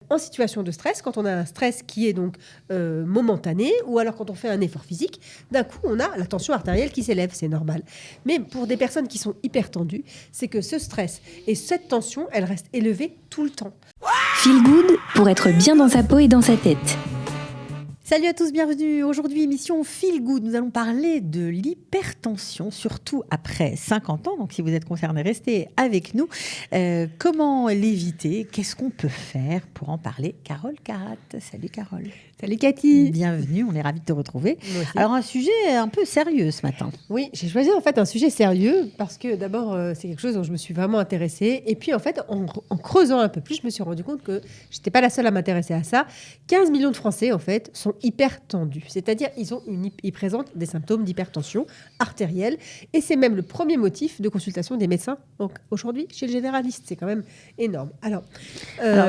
En situation de stress, quand on a un stress qui est donc momentané, ou alors quand on fait un effort physique, d'un coup, on a la tension artérielle qui s'élève, c'est normal. Mais pour des personnes qui sont hyper tendues, c'est que ce stress et cette tension, elle reste élevée tout le temps. Feel Good pour être bien dans sa peau et dans sa tête. Salut à tous, bienvenue. Aujourd'hui, émission Feel Good. Nous allons parler de l'hypertension, surtout après 50 ans. Donc, si vous êtes concerné, restez avec nous. Comment l'éviter? Qu'est-ce qu'on peut faire pour en parler? Carole Carat. Salut Carole. Salut Cathy. Bienvenue, on est ravis de te retrouver. Alors, un sujet un peu sérieux ce matin. Oui, j'ai choisi en fait un sujet sérieux parce que d'abord, c'est quelque chose dont je me suis vraiment intéressée. Et puis en fait, en creusant un peu plus, je me suis rendu compte que je n'étais pas la seule à m'intéresser à ça. 15 millions de Français, en fait, sont hyper tendus. C'est-à-dire, ils présentent des symptômes d'hypertension artérielle. Et c'est même le premier motif de consultation des médecins donc, aujourd'hui chez le généraliste. C'est quand même énorme. Alors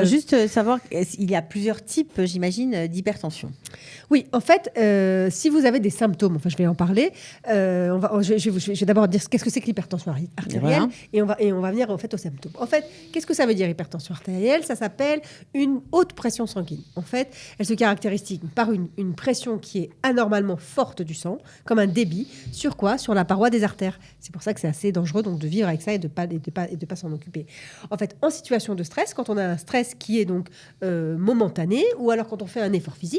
juste savoir, il y a plusieurs types, j'imagine, d'hypertension. Oui, en fait, si vous avez des symptômes, enfin je vais en parler, je vais d'abord dire qu'est-ce que c'est que l'hypertension artérielle, voilà. et on va venir en fait aux symptômes. En fait, qu'est-ce que ça veut dire hypertension artérielle? Ça s'appelle une haute pression sanguine. En fait, elle se caractérise par une pression qui est anormalement forte du sang, comme un débit, sur quoi? Sur la paroi des artères. C'est pour ça que c'est assez dangereux donc de vivre avec ça et de pas s'en occuper. En fait, en situation de stress, quand on a un stress qui est donc momentané, ou alors quand on fait un effort physique,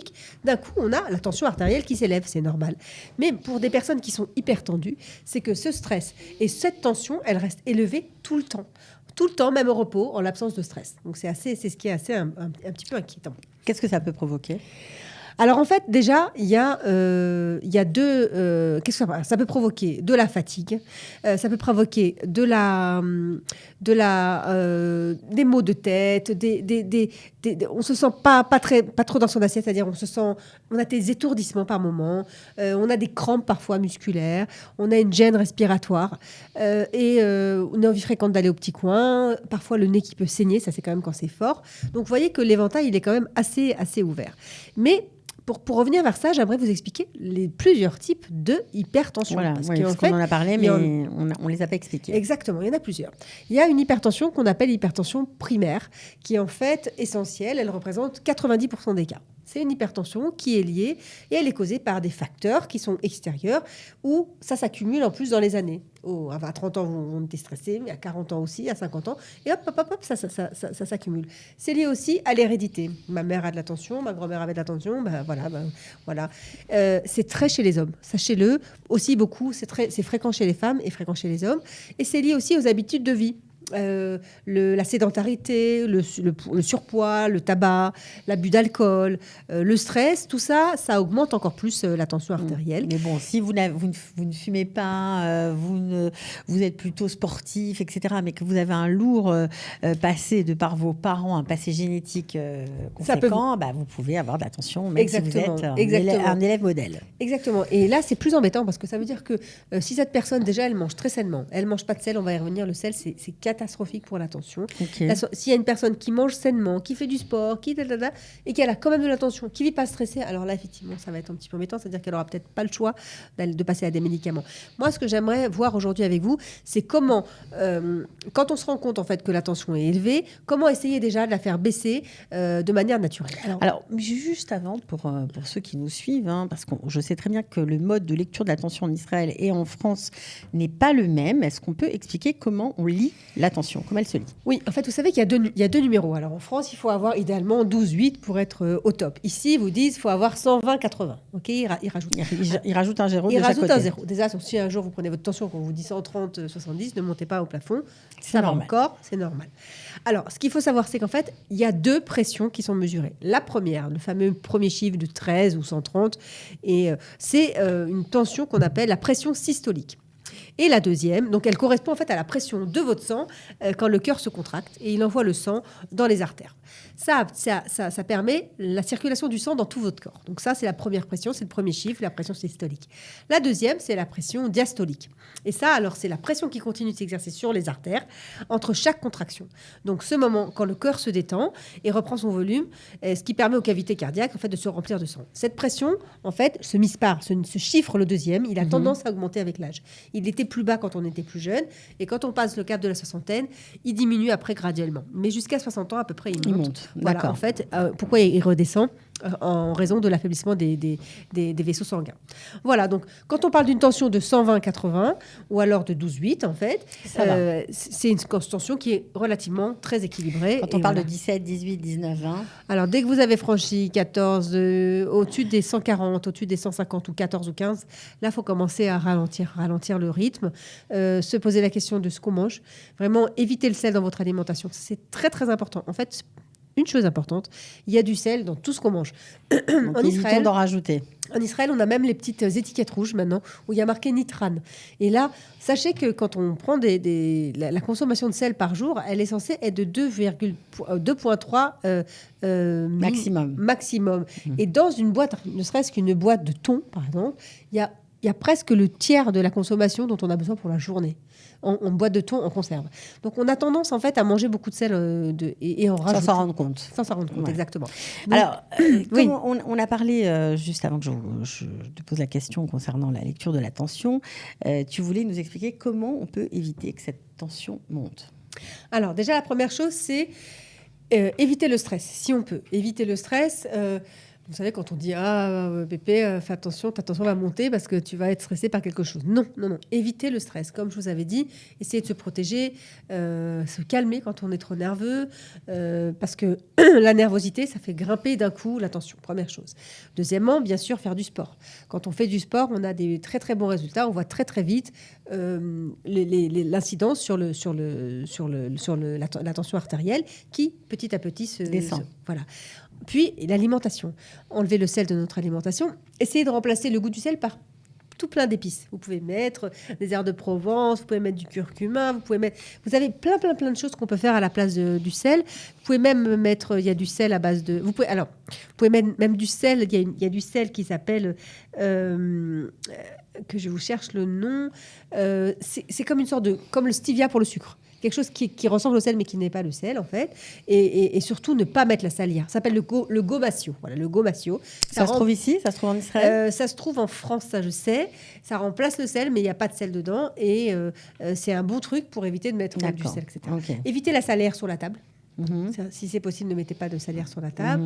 d'un coup, on a la tension artérielle qui s'élève, c'est normal. Mais pour des personnes qui sont hyper tendues, c'est que ce stress et cette tension, elle reste élevée tout le temps. Tout le temps, même au repos, en l'absence de stress. Donc c'est ce qui est assez un petit peu inquiétant. Qu'est-ce que ça peut provoquer ? Alors en fait, déjà, il y a deux... qu'est-ce que ça peut provoquer? De la fatigue, ça peut provoquer des maux de tête, on se sent pas trop dans son assiette, c'est-à-dire on a des étourdissements par moment, on a des crampes parfois musculaires, on a une gêne respiratoire, et on a envie fréquente d'aller au petit coin, parfois le nez qui peut saigner, ça c'est quand même quand c'est fort. Donc vous voyez que l'éventail, il est quand même assez ouvert. Mais pour revenir vers ça, j'aimerais vous expliquer les plusieurs types de hypertension. Voilà, parce qu'on en a parlé, mais on ne les a pas expliqués. Exactement, il y en a plusieurs. Il y a une hypertension qu'on appelle hypertension primaire, qui est en fait essentielle. Elle représente 90% des cas. C'est une hypertension qui est liée et elle est causée par des facteurs qui sont extérieurs ou ça s'accumule en plus dans les années. À 30 ans, on était stressé, mais à 40 ans aussi, à 50 ans. Et hop, ça s'accumule. C'est lié aussi à l'hérédité. Ma mère a de la tension, ma grand-mère avait de la tension, voilà. C'est très chez les hommes. Sachez-le, aussi beaucoup, c'est fréquent chez les femmes et fréquent chez les hommes. Et c'est lié aussi aux habitudes de vie. La sédentarité, le surpoids, le tabac, l'abus d'alcool, le stress, tout ça, ça augmente encore plus la tension artérielle. Mais bon, si vous ne fumez pas, vous êtes plutôt sportif, etc., mais que vous avez un lourd passé de par vos parents, un passé génétique conséquent, vous pouvez avoir de la tension, même si vous êtes un élève modèle. Exactement. Et là, c'est plus embêtant parce que ça veut dire que si cette personne, déjà, elle mange très sainement, elle mange pas de sel, on va y revenir, le sel, c'est catastrophique pour la tension. Okay. S'il y a une personne qui mange sainement, qui fait du sport, et qui a quand même de la tension, qui ne vit pas stressée, alors là, effectivement, ça va être un petit peu embêtant, c'est-à-dire qu'elle n'aura peut-être pas le choix de passer à des médicaments. Moi, ce que j'aimerais voir aujourd'hui avec vous, c'est comment, quand on se rend compte en fait que la tension est élevée, comment essayer déjà de la faire baisser de manière naturelle. Alors juste avant, pour ceux qui nous suivent, parce que je sais très bien que le mode de lecture de la tension en Israël et en France n'est pas le même. Est-ce qu'on peut expliquer comment on lit la tension, comment elle se lit? Oui, en fait, vous savez qu'il y a deux numéros. Alors, en France, il faut avoir idéalement 12,8 pour être au top. Ici, ils vous disent qu'il faut avoir 120,80. OK, il rajoute un zéro. Il rajoute un zéro. Déjà, si un jour vous prenez votre tension, qu'on vous dit 130, 70, ne montez pas au plafond. Ça va encore, c'est normal. Alors, ce qu'il faut savoir, c'est qu'en fait, il y a deux pressions qui sont mesurées. La première, le fameux premier chiffre de 13 ou 130, et c'est une tension qu'on appelle la pression systolique. Et la deuxième, donc elle correspond en fait à la pression de votre sang quand le cœur se contracte et il envoie le sang dans les artères. Ça permet la circulation du sang dans tout votre corps. Donc ça, c'est la première pression, c'est le premier chiffre, la pression systolique. La deuxième, c'est la pression diastolique. Et ça, alors, c'est la pression qui continue de s'exercer sur les artères entre chaque contraction. Donc ce moment, quand le cœur se détend et reprend son volume, ce qui permet aux cavités cardiaques en fait, de se remplir de sang. Cette pression, en fait, ce chiffre, le deuxième, il a tendance à augmenter avec l'âge. Il était plus bas quand on était plus jeune et quand on passe le cap de la soixantaine, il diminue après graduellement. Mais jusqu'à 60 ans, à peu près, il monte. monte. Voilà, D'accord. en fait, pourquoi il redescend en raison de l'affaiblissement des vaisseaux sanguins. Voilà, donc quand on parle d'une tension de 120-80 ou alors de 12-8, en fait, c'est une tension qui est relativement très équilibrée. Quand on parle de 17, 18, 19, 20. Alors, dès que vous avez franchi 14, au-dessus des 140, au-dessus des 150 ou 14 ou 15, là, il faut commencer à ralentir le rythme, se poser la question de ce qu'on mange. Vraiment, éviter le sel dans votre alimentation. C'est très, très important. En fait, une chose importante, il y a du sel dans tout ce qu'on mange. Donc, évitons d'en rajouter. En Israël, on a même les petites étiquettes rouges maintenant où il y a marqué nitrane. Et là, sachez que quand on prend la consommation de sel par jour, elle est censée être de 2,3 maximum. Et dans une boîte, ne serait-ce qu'une boîte de thon, par exemple, il y a presque le tiers de la consommation dont on a besoin pour la journée. En boîte de thon, en conserve. Donc, on a tendance, en fait, à manger beaucoup de sel et en rajouter. Sans s'en rendre compte. Sans s'en rendre compte, exactement. Donc, alors, on a parlé, juste avant que je te pose la question concernant la lecture de la tension, tu voulais nous expliquer comment on peut éviter que cette tension monte. Alors, déjà, la première chose, c'est éviter le stress, si on peut. Éviter le stress... vous savez, quand on dit « Ah, Pépé, fais attention, ta tension va monter parce que tu vas être stressé par quelque chose. » Non. Évitez le stress. Comme je vous avais dit, essayez de se protéger, se calmer quand on est trop nerveux, parce que la nervosité, ça fait grimper d'un coup la tension, première chose. Deuxièmement, bien sûr, faire du sport. Quand on fait du sport, on a des très, très bons résultats. On voit très, très vite l'incidence sur la tension artérielle qui, petit à petit, se descend. Voilà. Puis, l'alimentation. Enlever le sel de notre alimentation. Essayez de remplacer le goût du sel par tout plein d'épices. Vous pouvez mettre des herbes de Provence, vous pouvez mettre du curcuma, vous avez plein de choses qu'on peut faire à la place du sel. Vous pouvez même mettre, il y a du sel à base de... Vous pouvez mettre même du sel, il y a du sel qui s'appelle... que je vous cherche le nom. C'est comme une sorte de... Comme le stevia pour le sucre. Quelque chose qui ressemble au sel, mais qui n'est pas le sel, en fait. Et surtout, ne pas mettre la salière. Ça s'appelle le gomasio. Voilà, le gomasio. Ça se trouve ici? Ça se trouve en Israël? Ça se trouve en France, ça je sais. Ça remplace le sel, mais il n'y a pas de sel dedans. Et c'est un bon truc pour éviter de mettre du sel, etc. Okay. Évitez la salière sur la table. Si c'est possible, ne mettez pas de salière sur la table.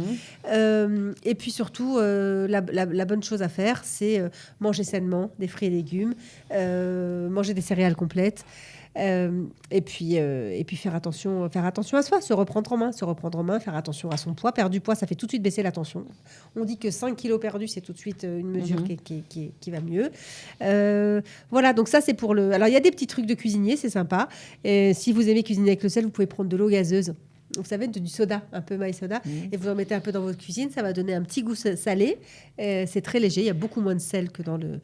Et puis surtout, la bonne chose à faire, c'est manger sainement, des fruits et légumes, manger des céréales complètes. Et puis faire attention à soi, se reprendre en main, faire attention à son poids. Perdre du poids, ça fait tout de suite baisser la tension. On dit que 5 kilos perdus, c'est tout de suite une mesure qui va mieux. Voilà, donc ça, c'est pour le... Alors, il y a des petits trucs de cuisinier, c'est sympa. Et si vous aimez cuisiner avec le sel, vous pouvez prendre de l'eau gazeuse. Vous savez, du soda, un peu maïs soda, et vous en mettez un peu dans votre cuisine, ça va donner un petit goût salé. C'est très léger, il y a beaucoup moins de sel que dans le...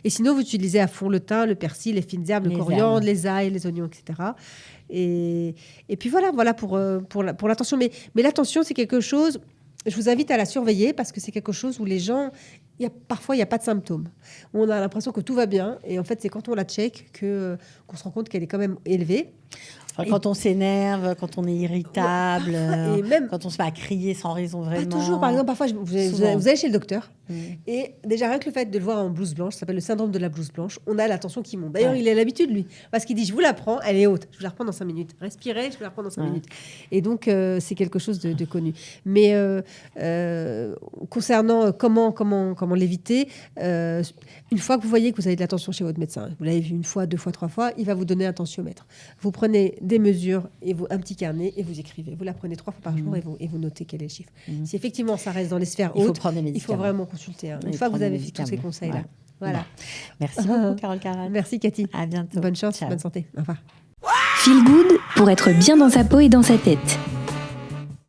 Et sinon, vous utilisez à fond le thym, le persil, les fines herbes, le coriandre, les ail, les oignons, etc. Et puis voilà pour la tension. Mais la tension, c'est quelque chose... Je vous invite à la surveiller parce que c'est quelque chose où les gens... Parfois, il n'y a pas de symptômes. On a l'impression que tout va bien. Et en fait, c'est quand on la check qu'on se rend compte qu'elle est quand même élevée. Quand on s'énerve, quand on est irritable, et même quand on se met à crier sans raison vraiment. Pas toujours. Par exemple, parfois, vous allez chez le docteur et déjà, rien que le fait de le voir en blouse blanche, ça s'appelle le syndrome de la blouse blanche, on a la tension qui monte. D'ailleurs, il a l'habitude, lui, parce qu'il dit, je vous la prends, elle est haute, je vous la reprends dans 5 minutes. Respirez, je vous la reprends dans 5 minutes. Et donc, c'est quelque chose de connu. Mais concernant comment l'éviter, une fois que vous voyez que vous avez de la tension chez votre médecin, vous l'avez vu 1 fois, 2 fois, 3 fois, il va vous donner un tensiomètre. Vous prenez des mesures et un petit carnet et vous écrivez. Vous la prenez 3 fois par jour et vous notez quel est le chiffre. Si effectivement ça reste dans les sphères hautes, il faut vraiment consulter. Une fois que vous avez fait tous ces conseils-là. Voilà. Merci beaucoup, Carole Caral. Merci, Cathy. À bientôt. Bonne chance, bonne santé. Au revoir. Feel Good pour être bien dans sa peau et dans sa tête.